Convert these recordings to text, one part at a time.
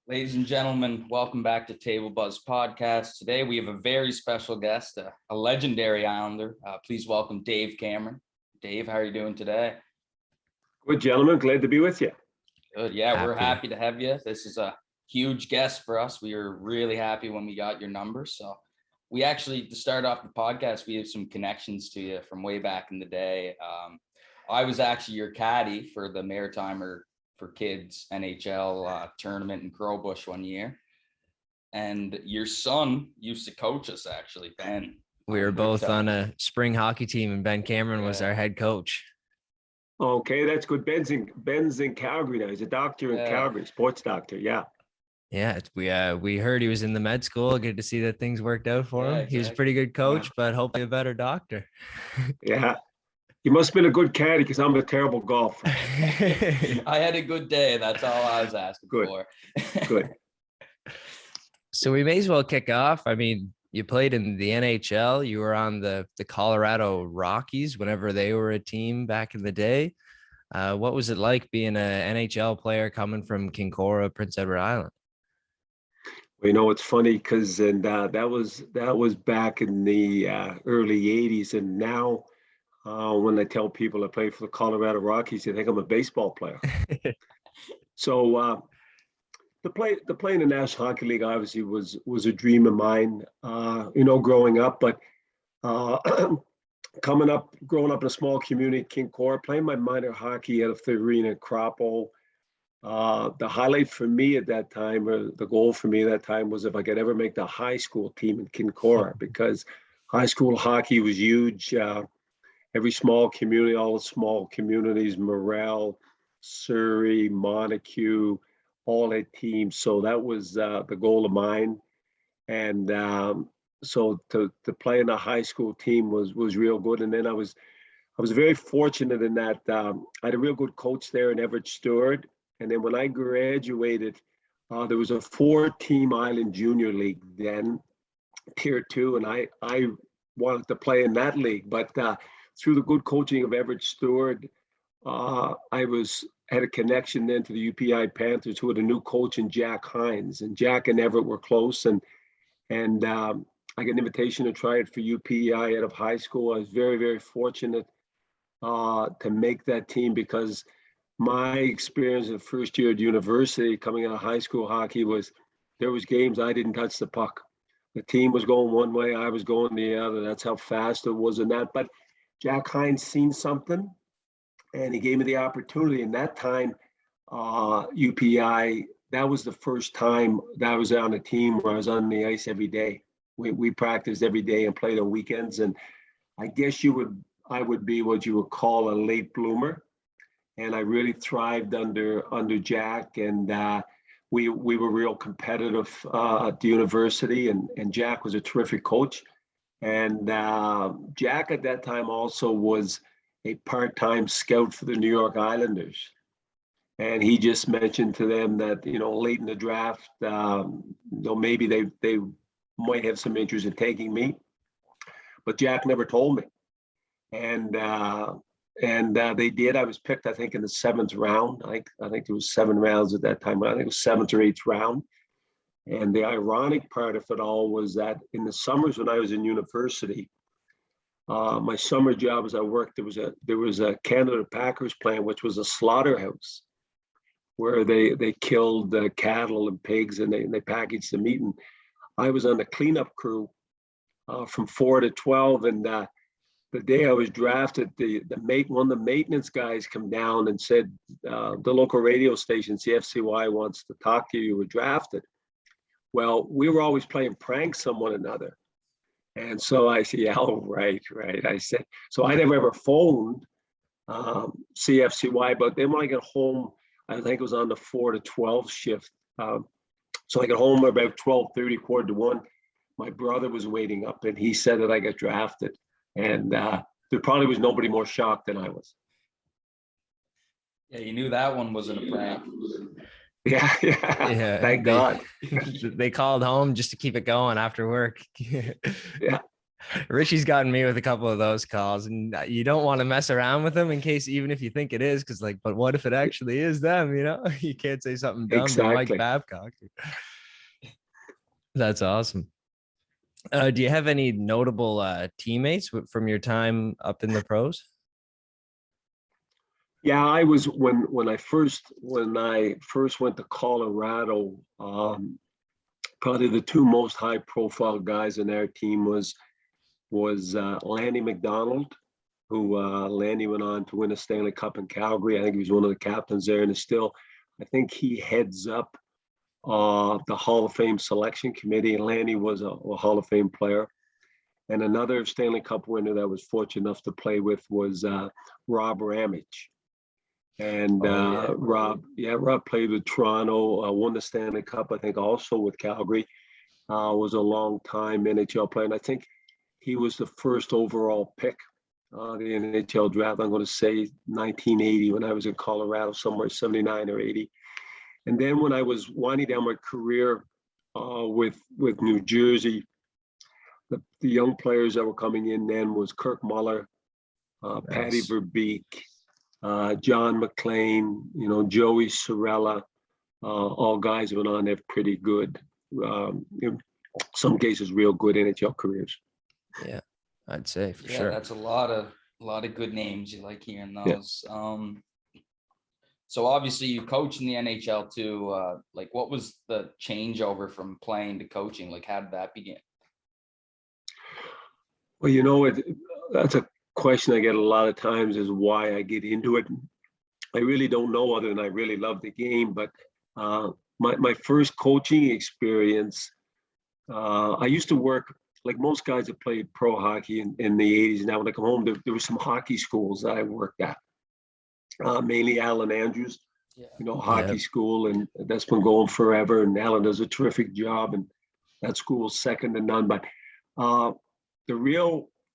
Ladies and gentlemen, welcome back to Tablebuzz podcast. Today we have a very special guest, a legendary Islander. Please welcome Dave Cameron. Dave, how are you doing today? Good, gentlemen. Glad to be with you. Good. Yeah, we're happy to have you. This is a huge guest for us. We were really happy when we got your number. So we actually, to start off the podcast, we have some connections to you from way back in the day. I was actually your caddy for the Maritimer for Kids NHL tournament in Crowbush one year. And your son used to coach us, actually, Ben. We were both on a spring hockey team, and Ben Cameron was our head coach. Okay, that's good. Ben's in Calgary now. He's a doctor in Calgary, sports doctor. Yeah. Yeah, we heard he was in the med school. Good to see that things worked out for him. Exactly. He was a pretty good coach, but hopefully a better doctor. Yeah. You must have been a good caddy because I'm a terrible golfer. I had a good day. That's all I was asking for. Good. So we may as well kick off. I mean, you played in the NHL. You were on the Colorado Rockies whenever they were a team back in the day. What was it like being an NHL player coming from Kinkora, Prince Edward Island? Well, you know, it's funny because that was back in the early 80s. And now when I tell people I play for the Colorado Rockies, they think I'm a baseball player. So to play in the National Hockey League obviously was a dream of mine, growing up. But growing up in a small community, Kinkora, playing my minor hockey at a arena in Croppo. The highlight for me at that time, or the goal for me at that time, was if I could ever make the high school team in Kinkora, because high school hockey was huge. Every small community, all the small communities, Morel, Surrey, Montague, all had teams. So that was the goal of mine. And so to play in a high school team was real good. And then I was very fortunate in that I had a real good coach there in Everett Stewart. And then when I graduated, there was a 4-team Island Junior League then, Tier 2, and I wanted to play in that league. But through the good coaching of Everett Stewart, I had a connection then to the UPI Panthers, who had a new coach in Jack Hines. And Jack and Everett were close, and I got an invitation to try it for UPI out of high school. I was very, very fortunate to make that team, because my experience in the first year at university, coming out of high school hockey, was there was games I didn't touch the puck. The team was going one way, I was going the other. That's how fast it was in that. But Jack Hines seen something, and he gave me the opportunity. And that time, UPI, that was the first time that I was on a team where I was on the ice every day. We practiced every day and played on weekends. And I guess I would be what you would call a late bloomer. And I really thrived under Jack, and we were real competitive at the university, and Jack was a terrific coach. And Jack at that time also was a part-time scout for the New York Islanders. And he just mentioned to them that, late in the draft, maybe they might have some interest in taking me. But Jack never told me. And they did. I was picked, I think, in the 7th round. I think there was 7 rounds at that time. I think it was 7th or 8th round. And the ironic part of it all was that in the summers when I was in university, my summer job as I worked, there was a Canada Packers plant, which was a slaughterhouse where they killed the cattle and pigs, and they packaged the meat. And I was on the cleanup crew from 4 to 12, and the day I was drafted, one of the maintenance guys come down and said, the local radio station, CFCY, wants to talk to you. You were drafted. Well, we were always playing pranks on one another. And so I said, yeah, oh, right. I said, so I never ever phoned CFCY, but then when I got home, I think it was on the 4 to 12 shift. So I got home about 12:30, 1:45. My brother was waiting up, and he said that I got drafted. And there probably was nobody more shocked than I was. Yeah, you knew that one wasn't a prank. Yeah. Thank God. They called home just to keep it going after work. Yeah. Richie's gotten me with a couple of those calls, and you don't want to mess around with them in case, even if you think it is, because like, but what if it actually is them? You can't say something dumb to Mike Exactly. Babcock. That's awesome. Do you have any notable teammates from your time up in the pros? Yeah, I was when I first went to Colorado. Probably the two most high profile guys in our team was Lanny McDonald, who Lanny went on to win a Stanley Cup in Calgary. I think he was one of the captains there, and is still. I think he heads up the Hall of Fame selection committee, and Lanny was a Hall of Fame player. And another Stanley Cup winner that I was fortunate enough to play with was Rob Ramage. And Rob played with Toronto, won the Stanley Cup, I think, also with Calgary. Was a long time NHL player, and I think he was the first overall pick, the NHL draft. I'm going to say 1980 when I was in Colorado, somewhere 79 or 80. And then when I was winding down my career with New Jersey, the young players that were coming in then was Kirk Muller, Patty Verbeek, John McClain, Joey Sorella, all guys who went on to have pretty good, in some cases, real good NHL careers. Yeah, I'd say for Yeah, sure. that's a lot of good names. You like hearing those. Yeah. So obviously you coach in the NHL too. Like, what was the changeover from playing to coaching? Like, how did that begin? Well, that's a question I get a lot of times, is why I get into it. I really don't know, other than I really love the game. But my first coaching experience, I used to work, like most guys that played pro hockey in the 80s. Now when I come home, there were some hockey schools that I worked at, mainly Alan Andrews, hockey school, and that's been going forever. And Alan does a terrific job, and that school's second to none. But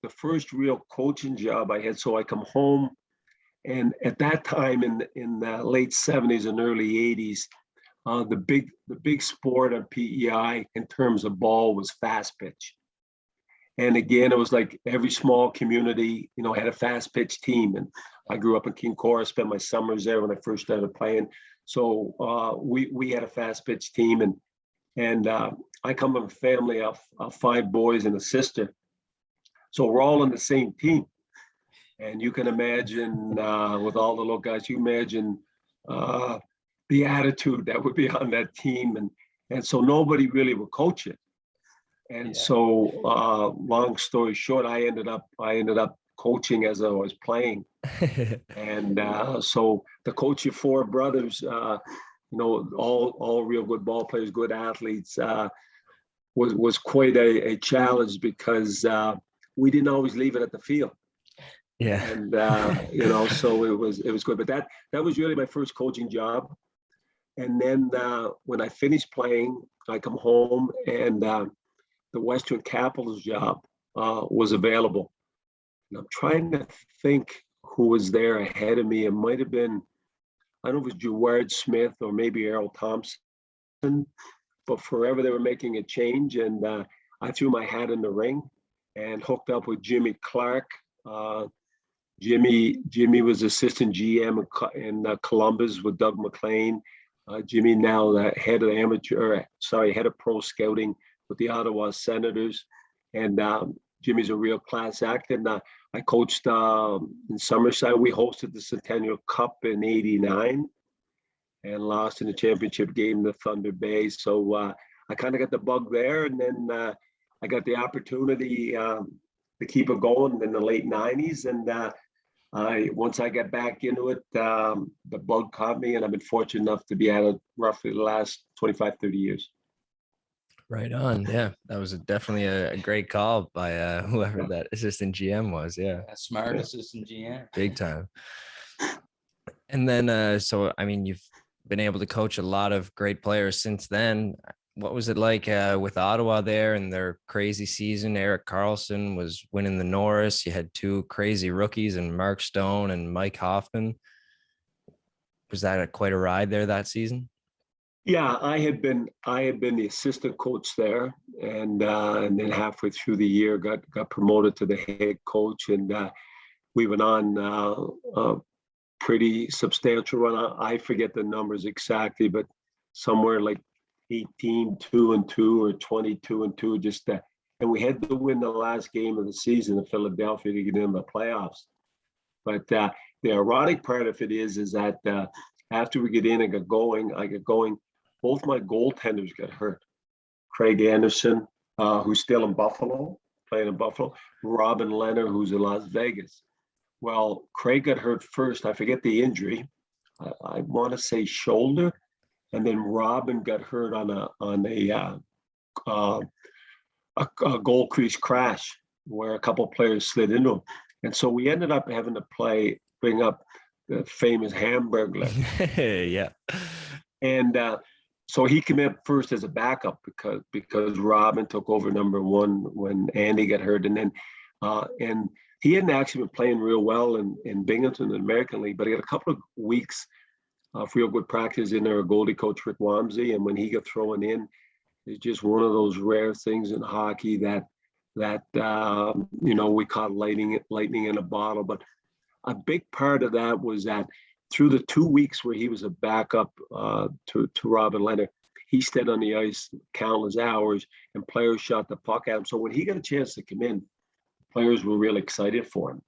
the first real coaching job I had, so I come home, and at that time in the late 70s and early 80s, the big sport on PEI in terms of ball was fast pitch. And again, it was like every small community, had a fast pitch team. And I grew up in King Cora, spent my summers there when I first started playing. So we had a fast pitch team, and I come from a family of 5 boys and a sister. So we're all on the same team. And you can imagine, with all the little guys, you imagine the attitude that would be on that team. And so nobody really would coach it. And so long story short, I ended up coaching as I was playing. And so the coach of 4 brothers, all real good ball players, good athletes, was quite a challenge, because we didn't always leave it at the field. Yeah. And so it was good. But that was really my first coaching job. And then when I finished playing, I come home, and the Western Capitals job was available. And I'm trying to think who was there ahead of me. It might have been, I don't know if it was Gerard Smith or maybe Errol Thompson, but forever they were making a change. And I threw my hat in the ring and hooked up with Jimmy Clark. Jimmy was assistant GM in Columbus with Doug McLean. Jimmy now the head of pro scouting with the Ottawa Senators. And Jimmy's a real class act. And I coached in Summerside. We hosted the Centennial Cup in '89 and lost in the championship game to Thunder Bay. So I kind of got the bug there. And then I got the opportunity to keep it going in the late '90s. And once I got back into it, the bug caught me, and I've been fortunate enough to be at it roughly the last 25, 30 years. Right on. Yeah, that was definitely a great call by whoever that assistant GM was. Yeah, smart assistant GM, big time. And then, so I mean, you've been able to coach a lot of great players since then. What was it like with Ottawa there and their crazy season? Erik Karlsson was winning the Norris. You had 2 crazy rookies, and Mark Stone and Mike Hoffman. Was that quite a ride there that season? Yeah, I had been the assistant coach there, and then halfway through the year got promoted to the head coach, and we went on a pretty substantial run. I forget the numbers exactly, but somewhere like 18-2-2 or 22-2, just that. And we had to win the last game of the season in Philadelphia to get in the playoffs. But the ironic part of it is that after we get in and I got going, both my goaltenders got hurt. Craig Anderson, who's still in Buffalo, playing in Buffalo, Robin Leonard, who's in Las Vegas. Well, Craig got hurt first. I forget the injury. I want to say shoulder, and then Robin got hurt on a goal crease crash where a couple of players slid into him, and so we ended up having to bring up the famous Hamburglar. Yeah, and so he came in first as a backup because Robin took over number one when Andy got hurt, and then and he hadn't actually been playing real well in Binghamton, the American League, but he had a couple of weeks of real good practice in there, goalie coach Rick Wamsey, and when he got thrown in, it's just one of those rare things in hockey that we caught lightning in a bottle. But a big part of that was that through the 2 weeks where he was a backup to Robin Leonard, he stayed on the ice countless hours, and players shot the puck at him. So when he got a chance to come in, players were really excited for him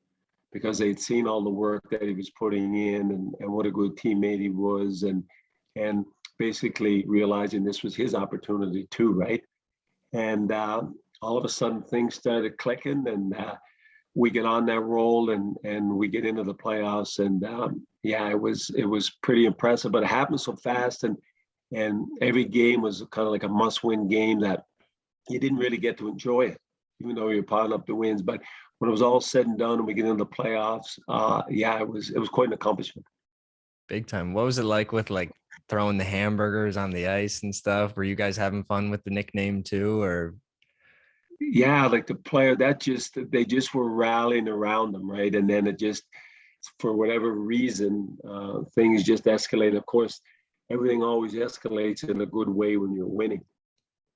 because they'd seen all the work that he was putting in and what a good teammate he was, and basically realizing this was his opportunity too, right? And all of a sudden things started clicking, and we get on that roll and we get into the playoffs, and it was pretty impressive, but it happened so fast, and every game was kind of like a must-win game that you didn't really get to enjoy it, even though you're piling up the wins. But when it was all said and done and we get into the playoffs, it was quite an accomplishment. big time. What was it like with throwing the hamburgers on the ice and stuff? Were you guys having fun with the nickname too, or? Yeah, like the player they just were rallying around them, right? And then it just, for whatever reason, things just escalated. Of course, everything always escalates in a good way when you're winning.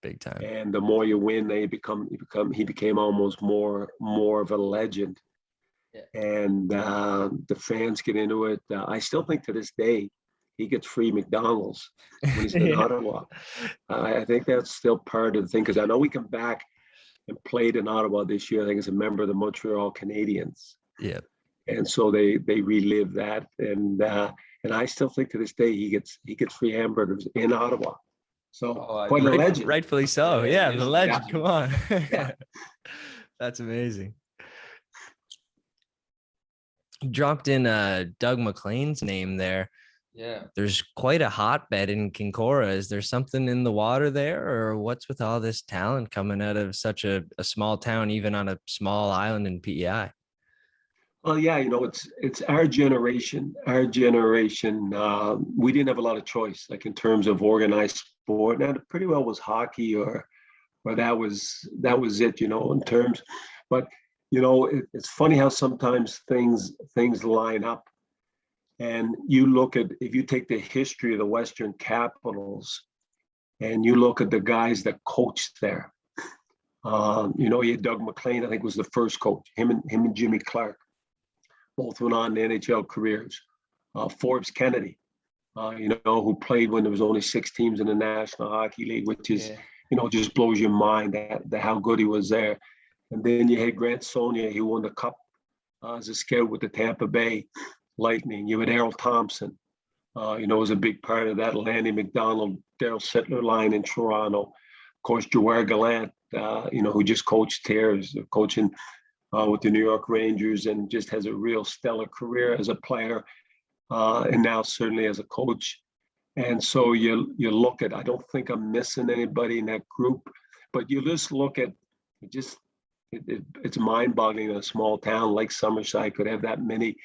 Big time. And the more you win, he became almost more of a legend. Yeah. And the fans get into it. I still think to this day, he gets free McDonald's when he's in Ottawa. I think that's still part of the thing, because I know we come back and played in Ottawa this year, I think, as a member of the Montreal Canadiens. Yeah. And so they relive that, and I still think to this day he gets free hamburgers in Ottawa. So quite a legend. Rightfully so. Yeah, the legend. Yeah. Come on. Yeah. That's amazing. You dropped in Doug McLean's name there. Yeah. There's quite a hotbed in Kincora. Is there something in the water there, or what's with all this talent coming out of such a small town, even on a small island in PEI? Well, yeah, it's our generation. Our generation, we didn't have a lot of choice, like in terms of organized sport. Now, it pretty well was hockey, or that was it, in terms. But it's funny how sometimes things line up. And you look at, if you take the history of the Western Capitals, and you look at the guys that coached there, you had Doug McLean, I think, was the first coach. Him and Jimmy Clark both went on NHL careers. Forbes Kennedy, who played when there was only 6 teams in the National Hockey League, which is, just blows your mind that how good he was there. And then you had Grant Sonia, he won the Cup as a scout with the Tampa Bay Lightning. You had Errol Thompson, was a big part of that. Lanny McDonald, Daryl Sittler line in Toronto. Of course, Joer Gallant, who just coached here, is coaching with the New York Rangers, and just has a real stellar career as a player, and now certainly as a coach. And so you look at, I don't think I'm missing anybody in that group, but you just look at, it's mind-boggling in a small town like Summerside could have that many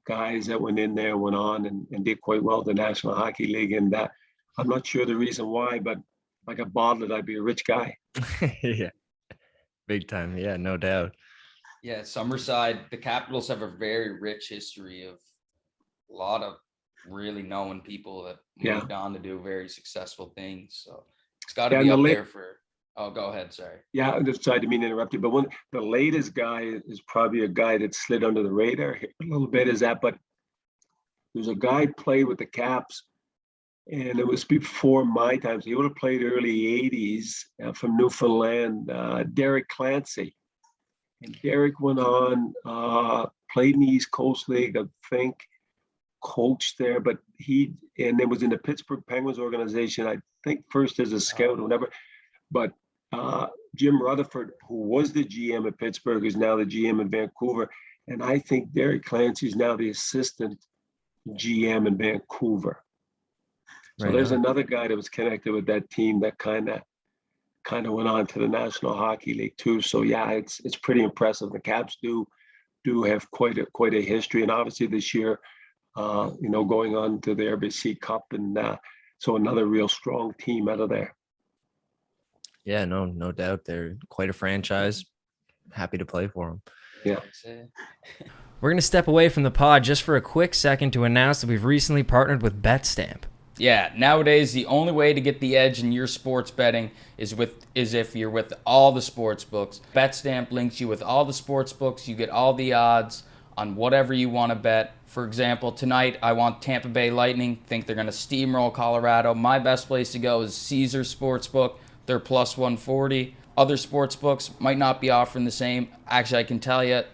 guys that went in there, went on and did quite well in the National Hockey League. And I'm not sure the reason why, but like I bottled it, I'd be a rich guy. Yeah, big time. Yeah, no doubt. Yeah, Summerside, the Capitals have a very rich history of a lot of really known people that moved on to do very successful things. So it's got to be up there for Oh, go ahead. Sorry. Yeah, I'm just sorry to mean to interrupt you, but one the latest guy is probably a guy that slid under the radar a little bit. Is that? But there's a guy played with the Caps, and it was before my time. So he would have played early '80s from Newfoundland. Derek Clancy, and Derek went on, played in the East Coast League, I think, coached there, but and it was in the Pittsburgh Penguins organization. I think first as a scout or whatever, but. Jim Rutherford, who was the GM at Pittsburgh, is now the GM in Vancouver. And I think Derek Clancy is now the assistant GM in Vancouver. So Right there's on. another guy that was connected with that team that kind of went on to the National Hockey League too. So yeah, it's pretty impressive. The Caps do have quite a history, and obviously this year, going on to the RBC Cup, and so another real strong team out of there. Yeah, no doubt. They're quite a franchise. Happy to play for them. Yeah. We're going to step away from the pod just for a quick second to announce that we've recently partnered with BetStamp. Yeah, nowadays the only way to get the edge in your sports betting is if you're with all the sports books. BetStamp links you with all the sports books. You get all the odds on whatever you want to bet. For example, tonight I want Tampa Bay Lightning. Think they're going to steamroll Colorado. My best place to go is Caesars Sportsbook. They're plus 140. Other sports books might not be offering the same. Actually, I can tell you,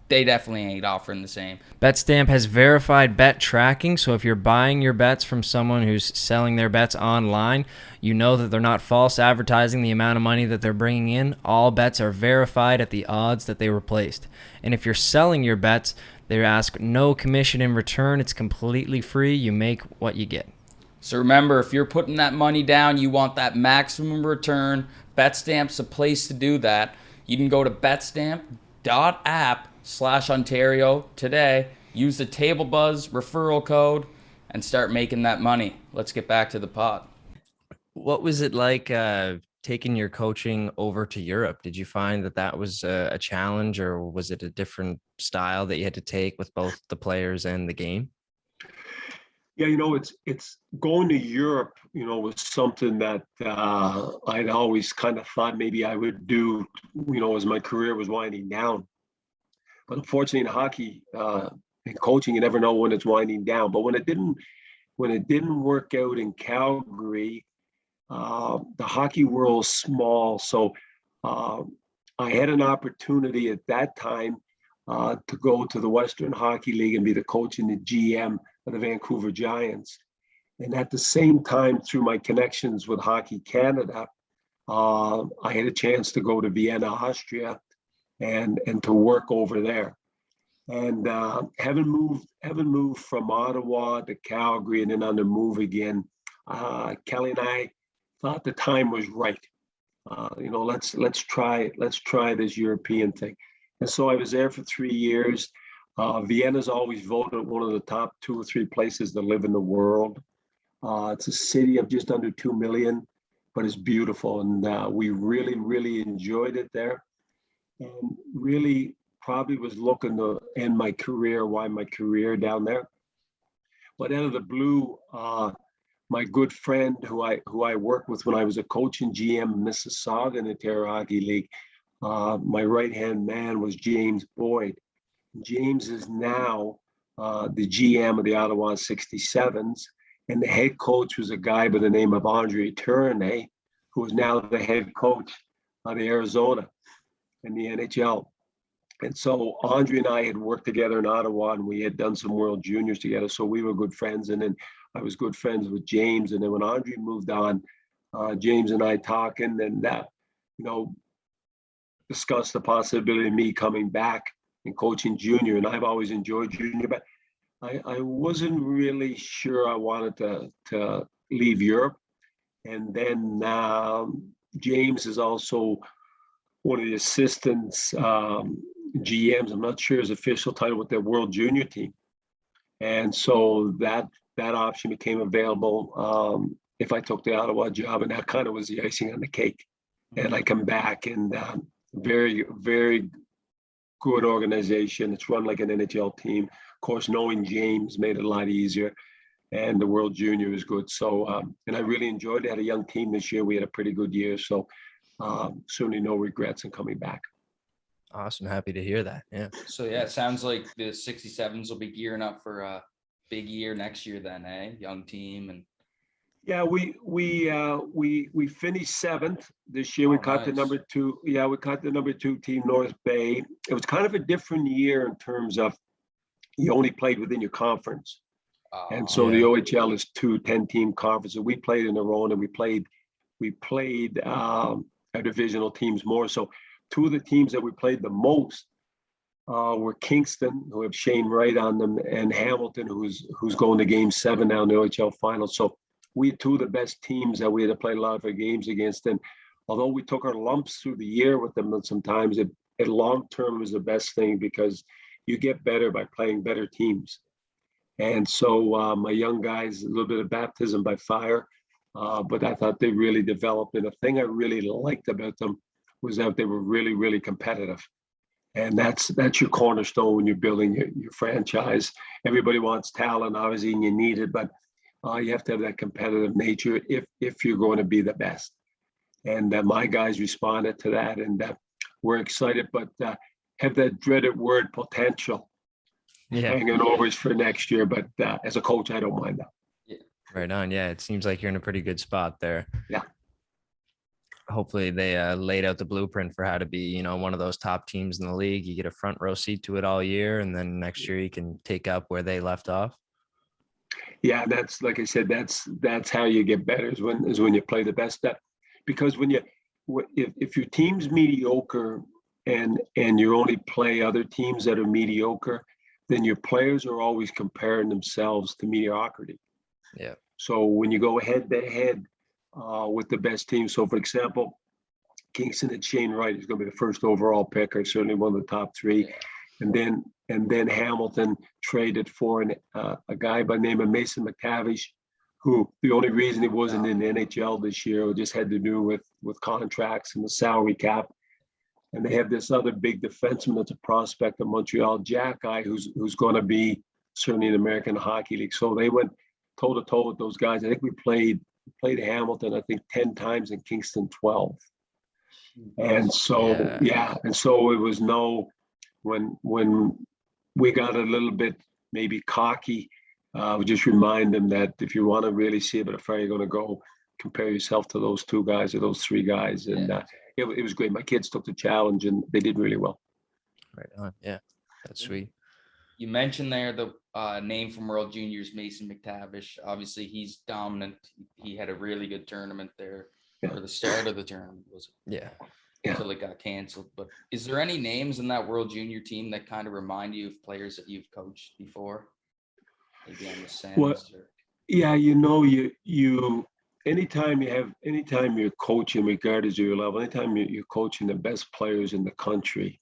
they definitely ain't offering the same. BetStamp has verified bet tracking, so if you're buying your bets from someone who's selling their bets online, you know that they're not false advertising the amount of money that they're bringing in. All bets are verified at the odds that they were placed. And if you're selling your bets, they ask no commission in return. It's completely free. You make what you get. So remember, if you're putting that money down, you want that maximum return. BetStamp's a place to do that. You can go to betstamp.app/Ontario today. Use the Tablebuzz referral code and start making that money. Let's get back to the pod. What was it like taking your coaching over to Europe? Did you find that was a challenge, or was it a different style that you had to take with both the players and the game? Yeah, it's going to Europe, was something that I'd always kind of thought maybe I would do, as my career was winding down. But unfortunately in hockey, in coaching, you never know when it's winding down. But when it didn't work out in Calgary, the hockey world's small. So I had an opportunity at that time to go to the Western Hockey League and be the coach and the GM of the Vancouver Giants. And at the same time, through my connections with Hockey Canada, I had a chance to go to Vienna, Austria, and to work over there. And having moved from Ottawa to Calgary and then on the move again, Kelly and I thought the time was right. Let's try this European thing. And so I was there for 3 years. Vienna's always voted one of the top 2 or 3 places to live in the world. It's a city of just under 2 million, but it's beautiful. And we really, really enjoyed it there. And really probably was looking to end my career, wind my career down there. But out of the blue, my good friend who I worked with when I was a coach and GM in Mississauga in the Ontario Hockey League, my right-hand man was James Boyd. James is now the GM of the Ottawa 67s, and the head coach was a guy by the name of Andre Tourné, who is now the head coach of the Arizona in the NHL. And so Andre and I had worked together in Ottawa, and we had done some World Juniors together, so we were good friends. And then I was good friends with James, and then when Andre moved on, James and I talking, and discussed the possibility of me coming back and coaching junior. And I've always enjoyed junior, but I wasn't really sure I wanted to leave Europe. And then James is also one of the assistants, GMs. I'm not sure his official title with their World Junior team. And so that option became available if I took the Ottawa job, and that kind of was the icing on the cake. And I come back, and very, very good organization. It's run like an NHL team. Of course, knowing James made it a lot easier, and the World Junior is good. So, and I really enjoyed it. I had a young team this year. We had a pretty good year. So certainly no regrets in coming back. Awesome. Happy to hear that. Yeah. So yeah, it sounds like the 67s will be gearing up for a big year next year then, eh? Young team and Yeah, we finished 7th this year. We caught the nice. number 2. Yeah, we caught the number 2 team, North Bay. It was kind of a different year in terms of you only played within your conference. And so the Yeah. OHL is 2 10-team conferences. We played in our own, and we played our divisional teams more. So 2 of the teams that we played the most were Kingston, who have Shane Wright on them, and Hamilton, who's going to Game 7 now in the OHL Finals. So we had 2 of the best teams that we had to play a lot of our games against. And although we took our lumps through the year with them, and sometimes it long term was the best thing because you get better by playing better teams. And so my young guys, a little bit of baptism by fire, but I thought they really developed. And the thing I really liked about them was that they were really, really competitive. And that's your cornerstone when you're building your franchise. Everybody wants talent, obviously, and you need it, but you have to have that competitive nature if you're going to be the best. And my guys responded to that, and we're excited, but have that dreaded word potential hanging over us for next year. But as a coach, I don't mind that. Yeah. Right on. Yeah, it seems like you're in a pretty good spot there. Yeah. Hopefully they laid out the blueprint for how to be, one of those top teams in the league. You get a front row seat to it all year, and then next year you can take up where they left off. Yeah, that's like I said, that's how you get better is when you play the best. Because if your team's mediocre and you only play other teams that are mediocre, then your players are always comparing themselves to mediocrity. Yeah. So when you go head to head with the best team, so for example, Kingston and Shane Wright is going to be the first overall pick, or certainly one of the top 3. Yeah. And then Hamilton traded for a guy by the name of Mason McTavish, who the only reason he wasn't in the NHL this year just had to do with contracts and the salary cap. And they have this other big defenseman that's a prospect of Montreal, Jack guy, who's going to be certainly in the American Hockey League. So they went toe to toe with those guys. I think we played Hamilton, I think 10 times, in Kingston 12. And so and so it was when we got a little bit maybe cocky, we just remind them that if you want to really see a bit of fire, you're going to go compare yourself to those 2 guys or those 3 guys. And it was great. My kids took the challenge and they did really well. Right on. Yeah, that's sweet. You mentioned there the name from World Juniors, Mason McTavish. Obviously, he's dominant. He had a really good tournament there, or the start of the tournament was. Yeah. Until it got canceled. But is there any names in that World Junior team that kind of remind you of players that you've coached before? Maybe on the Sens? Well, yeah, you anytime you're coaching, regardless of your level, anytime you're coaching the best players in the country,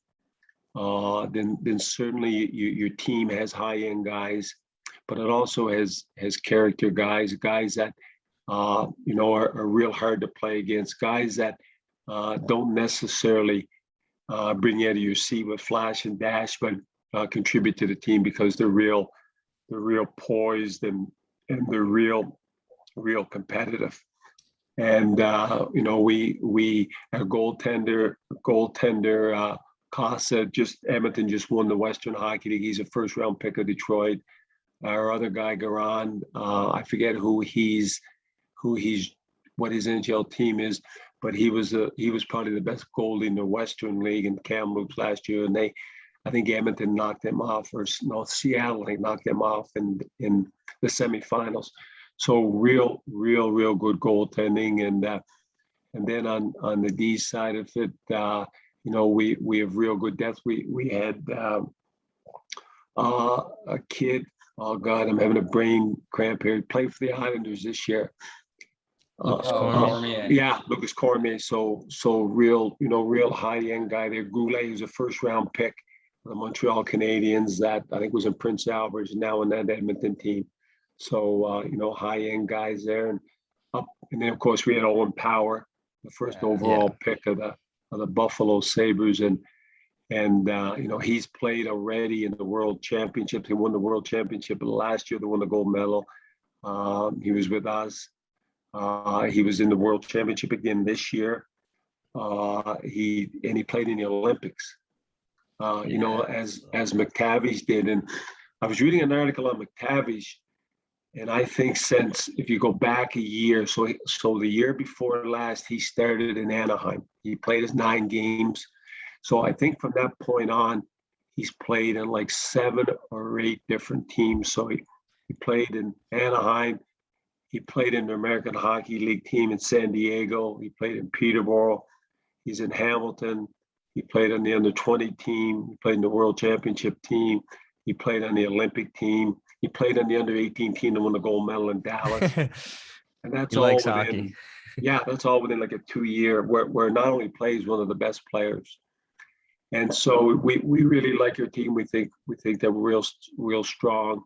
then certainly your team has high-end guys, but it also has character guys that are real hard to play against, guys that don't necessarily bring you out of your seat with flash and dash, but contribute to the team because they're real poised and they're real competitive. And we our goaltender Casa, Edmonton just won the Western Hockey League. He's a first round pick of Detroit. Our other guy, Garan, I forget what his NHL team is, but he was probably the best goalie in the Western League in Kamloops last year, and I think Edmonton knocked them off, or no, Seattle knocked them off in the semifinals. So real good goaltending, and then on the D side of it, we have real good depth. We had a kid. Oh God, I'm having a brain cramp here. He played for the Islanders this year. Cormier. Lucas Cormier. So real high-end guy there. Goulet, who's a first-round pick for the Montreal Canadiens that I think was in Prince Albert, now in that Edmonton team. So high-end guys there, and then of course we had Owen Power, the first overall pick of the Buffalo Sabres, and he's played already in the World Championships. He won the World Championship last year. They won the gold medal. He was with us. He was in the World Championship again this year. He played in the Olympics. As McTavish did. And I was reading an article on McTavish, and I think since if you go back a year, so the year before last, he started in Anaheim. He played his 9 games. So I think from that point on, he's played in like 7 or 8 different teams. So he played in Anaheim. He played in the American Hockey League team in San Diego. He played in Peterborough. He's in Hamilton. He played on the under-20 team. He played in the World Championship team. He played on the Olympic team. He played on the under-18 team that won the gold medal in Dallas. And that's all within hockey. Yeah, that's all within like a 2-year where not only plays one of the best players. And so we really like your team. We think that we're real strong,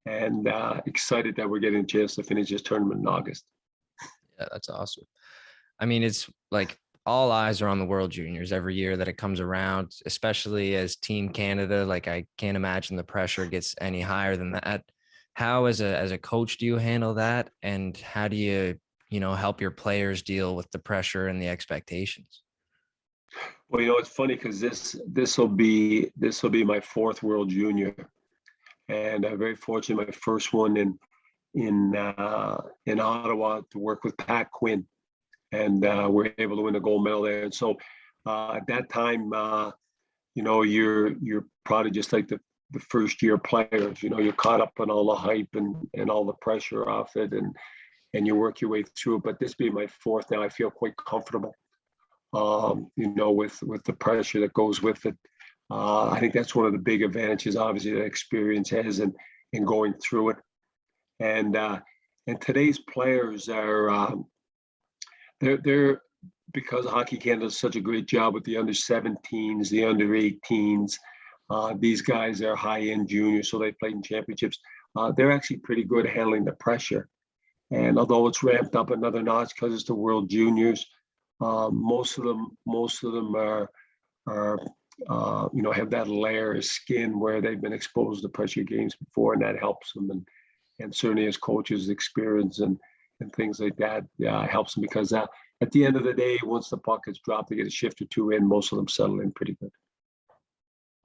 and excited that we're getting a chance to finish this tournament in August. Yeah, that's awesome. I mean, it's like all eyes are on the World Juniors every year that it comes around, especially as Team Canada. Like, I can't imagine the pressure gets any higher than that. How, as a coach, do you handle that? And how do you help your players deal with the pressure and the expectations? Well, it's funny because this will be my 4th World Junior, and I'm very fortunate. My first one in Ottawa to work with Pat Quinn, and we're able to win a gold medal there. And so at that time, you're probably just like the first year players. You're caught up on all the hype and all the pressure off it, and you work your way through it. But this being my 4th now, I feel quite comfortable. With the pressure that goes with it. I think that's one of the big advantages, obviously, that experience has in going through it. And today's players are they're because Hockey Canada does such a great job with the under-17s, the under-18s. These guys are high-end juniors, so they played in championships. They're actually pretty good at handling the pressure. And although it's ramped up another notch because it's the World Juniors, most of them are have that layer of skin where they've been exposed to pressure games before, and that helps them. And certainly as coaches, experience and things like that helps them, because at the end of the day, once the puck is dropped, they get a shift or 2 in. Most of them settle in pretty good.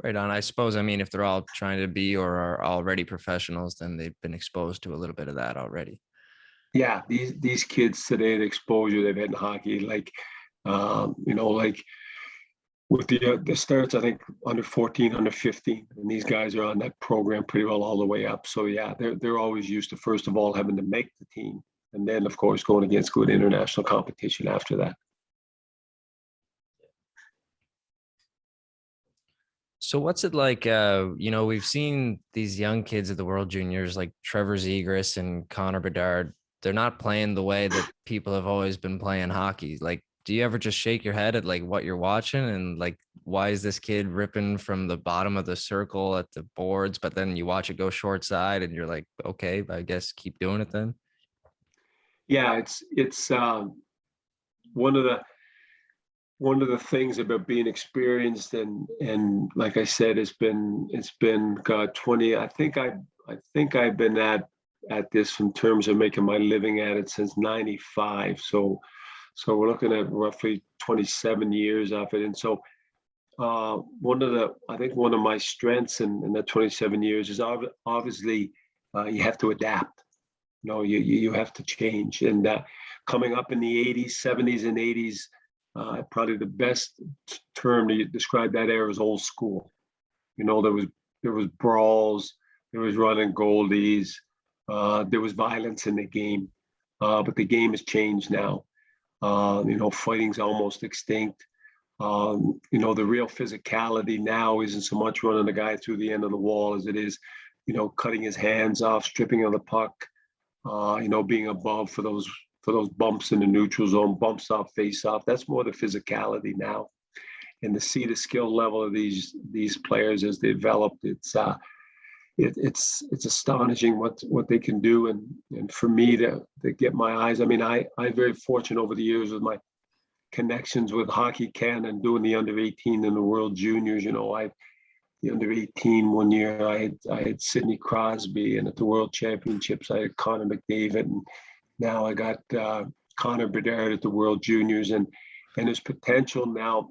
Right on. I suppose, I mean, if they're all trying to be or are already professionals, then they've been exposed to a little bit of that already. Yeah, these kids today, the exposure they've had in hockey, like with the starts, I think under 14, under 15, and these guys are on that program pretty well all the way up. So yeah, they're always used to, first of all, having to make the team, and then of course going against good international competition after that. So what's it like? We've seen these young kids at the World Juniors like Trevor Zegras and Connor Bedard. They're not playing the way that people have always been playing hockey. Like, do you ever just shake your head at like what you're watching and like, why is this kid ripping from the bottom of the circle at the boards, but then you watch it go short side and you're like, okay, I guess keep doing it then? Yeah, it's one of the things about being experienced, and like I said, it's been 20. I think I've been at this in terms of making my living at it since 95. So we're looking at roughly 27 years of it. And so one of my strengths in that 27 years is obviously you have to adapt. You have to change. And coming up in the 80s, 70s and 80s, probably the best term to describe that era is old school. There was brawls, there was running goalies, there was violence in the game, but the game has changed now. Fighting's almost extinct. The real physicality now isn't so much running the guy through the end of the wall as it is, cutting his hands off, stripping of the puck, being above for those bumps in the neutral zone, bumps off, face off. That's more the physicality now. And to see the skill level of these players as they developed, it's astonishing what they can do. And for me to get my eyes, I mean, I'm very fortunate over the years with my connections with Hockey Canada and doing the under 18 and the World Juniors. The under 18 one year, I had Sidney Crosby, and at the World Championships, I had Connor McDavid, and now I got Connor Bedard at the World Juniors. And and his potential now.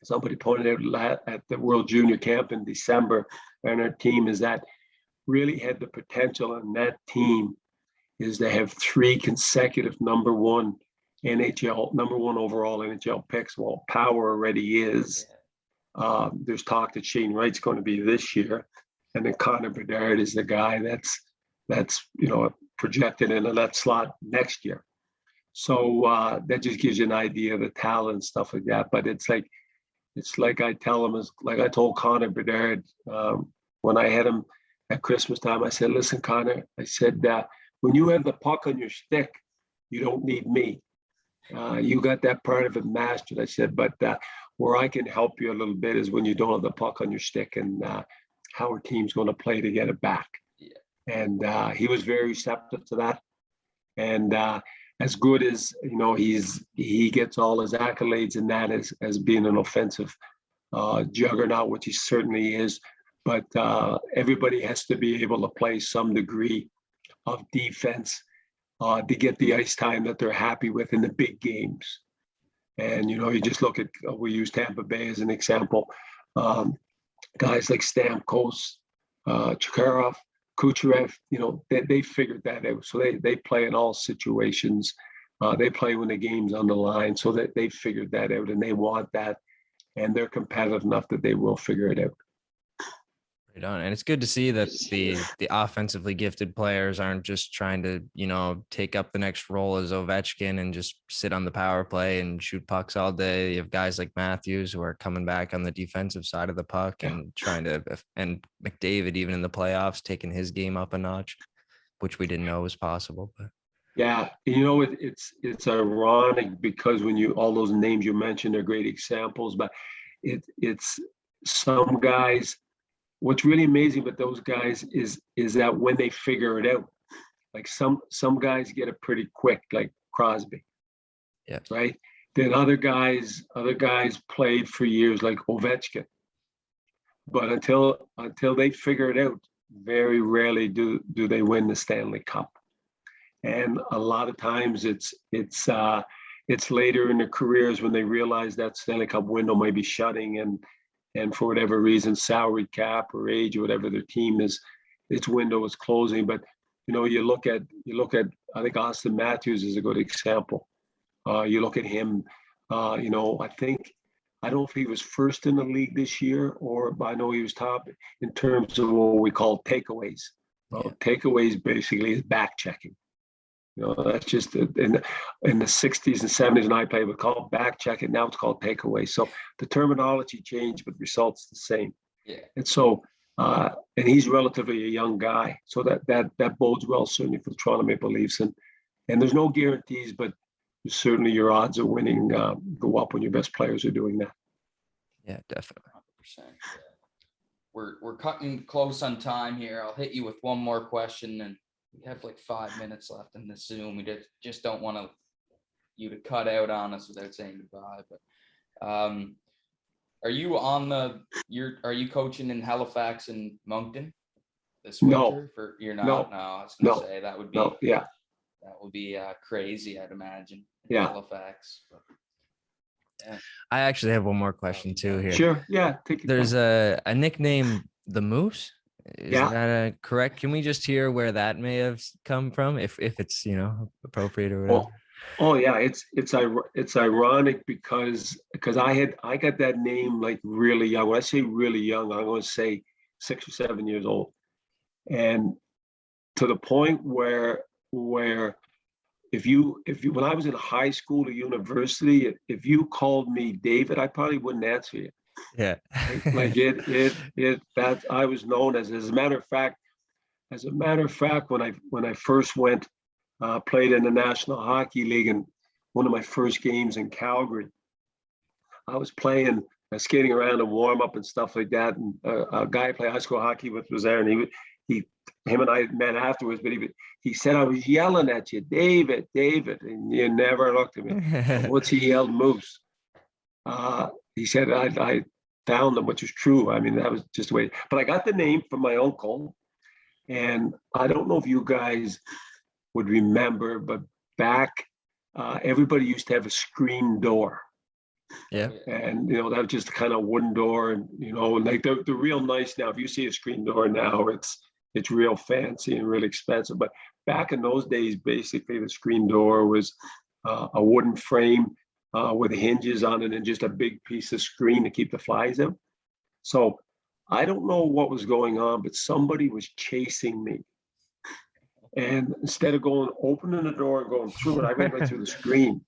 Somebody pointed out at the World Junior Camp in December, and our team is that really had the potential on that team is to have 3 consecutive number one overall NHL picks. Well, Power already is. There's talk that Shane Wright's going to be this year, and then Connor Bedard is the guy that's projected into that slot next year. So that just gives you an idea of the talent and stuff like that. But it's like I tell him, like I told Connor Bedard when I had him at Christmas time. I said, "Listen, Connor," I said, "when you have the puck on your stick, you don't need me. You got that part of it mastered." I said, "But where I can help you a little bit is when you don't have the puck on your stick and how our team's going to play to get it back." Yeah. And he was very receptive to that. And as good as he gets all his accolades in that as being an offensive juggernaut, which he certainly is. But everybody has to be able to play some degree of defense to get the ice time that they're happy with in the big games. And you just look at, we use Tampa Bay as an example. Guys like Stamkos, Chikharov, Kucherov, they figured that out. So they play in all situations. They play when the game's on the line. So that they figured that out, and they want that, and they're competitive enough that they will figure it out. Right on. And it's good to see that the offensively gifted players aren't just trying to, take up the next role as Ovechkin and just sit on the power play and shoot pucks all day. You have guys like Matthews who are coming back on the defensive side of the puck and trying to, and McDavid, even in the playoffs, taking his game up a notch, which we didn't know was possible. But yeah, it's ironic because when all those names you mentioned are great examples, but it's some guys. What's really amazing about those guys is that when they figure it out, like some guys get it pretty quick, like Crosby. Yeah. Right. Then other guys played for years, like Ovechkin. But until they figure it out, very rarely do they win the Stanley Cup. And a lot of times it's later in their careers when they realize that Stanley Cup window might be shutting, and for whatever reason, salary cap or age or whatever their team is, its window is closing. But you look at I think Austin Matthews is a good example. You look at him. I don't know if he was first in the league this year, but I know he was top in terms of what we call takeaways. Well, takeaways basically is back checking. That's just in the 60s and 70s, and I played, we call it back checking. Now it's called takeaway. So the terminology changed, but the results the same. Yeah. And so, and he's relatively a young guy, so that bodes well certainly for the Toronto Maple Leafs. And there's no guarantees, but certainly your odds of winning go up when your best players are doing that. Yeah, definitely. 100%. We're cutting close on time here. I'll hit you with one more question, and we have like 5 minutes left in this Zoom. We just don't want you to cut out on us without saying goodbye. But are you are you coaching in Halifax and Moncton this winter? No. You're not. No, I was gonna say that would be that would be crazy, I'd imagine. Halifax. But, yeah. I actually have one more question too here. Sure. Yeah. There's a nickname, the Moose. Is that correct? Can we just hear where that may have come from, if it's appropriate or whatever? Oh yeah, it's ironic because I got that name like really young. When I say really young, I'm going to say 6 or 7 years old, and to the point where if you when I was in high school or university, if you called me David, I probably wouldn't answer you. Yeah. like that I was known as a matter of fact, when I first went played in the National Hockey League, and one of my first games in Calgary, I was skating around and warm up and stuff like that, and a guy I played high school hockey with was there, and him and I met afterwards, but he said, "I was yelling at you, David, and you never looked at me." Once he yelled Moose. He said I found them, which is true. I mean, that was just the way. But I got the name from my uncle, and I don't know if you guys would remember, but back, everybody used to have a screen door. Yeah. And, that was just kind of wooden door, and, and like the real nice now, if you see a screen door now, it's real fancy and really expensive. But back in those days, basically the screen door was a wooden frame with hinges on it and just a big piece of screen to keep the flies out. So I don't know what was going on, but somebody was chasing me. And instead of opening the door and going through it, I went right through the screen.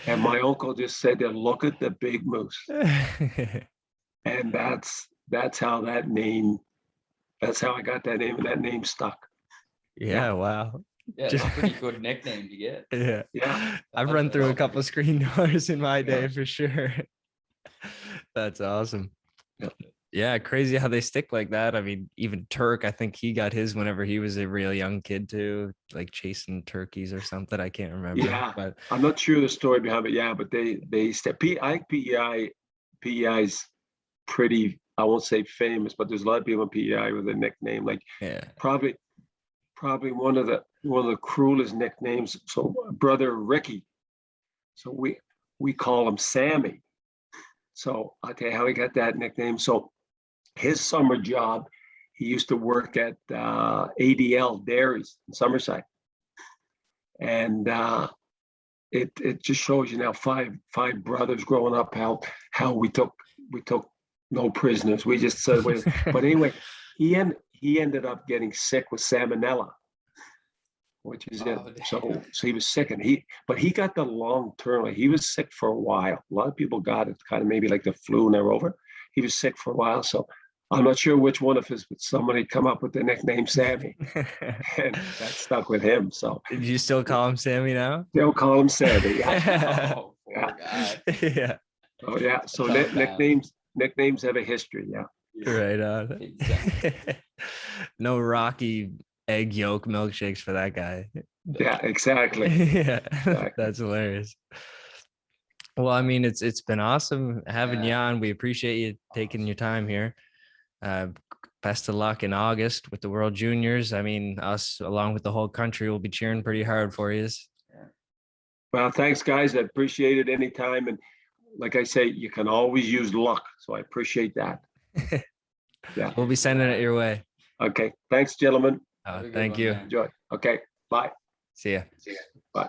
And my uncle just said, "Look at the big moose." And that's how I got that name, and that name stuck. Yeah. Wow. Yeah, it's a pretty good nickname to get. Yeah. I've run through a couple of screen doors in my day for sure. That's awesome. Yeah, crazy how they stick like that. I mean, even Turk, I think he got his whenever he was a real young kid too, like chasing turkeys or something. I can't remember. Yeah, but I'm not sure the story behind it. Yeah, but they step. PEI's pretty. I won't say famous, but there's a lot of people in PEI with a nickname. Like probably one of the cruelest nicknames. So brother Ricky. So we call him Sammy. So I'll tell you how he got that nickname. So his summer job, he used to work at ADL Dairies in Summerside. And it just shows you now five brothers growing up, how we took no prisoners. We just said, but anyway, he ended up getting sick with salmonella, which is it. So he was sick, and he got the long term. Like, he was sick for a while. A lot of people got it kind of maybe like the flu and they're over. He was sick for a while, so I'm not sure which one of us, but somebody come up with the nickname Sammy, and that stuck with him. So do you still call him Sammy now? They'll call him Sammy. Yeah. Yeah. Oh yeah. So nicknames have a history. Yeah. Right on. No Rocky egg yolk milkshakes for that guy. Yeah, exactly. Yeah, that's hilarious. Well, I mean, it's been awesome having you on. We appreciate you taking your time here. Best of luck in August with the World Juniors. I mean, us along with the whole country will be cheering pretty hard for you. Well, thanks, guys. I appreciate it anytime. And like I say, you can always use luck. So I appreciate that. Yeah. We'll be sending it your way. Okay. Thanks, gentlemen. Thank you. Enjoy. Okay. Bye. See ya. Bye.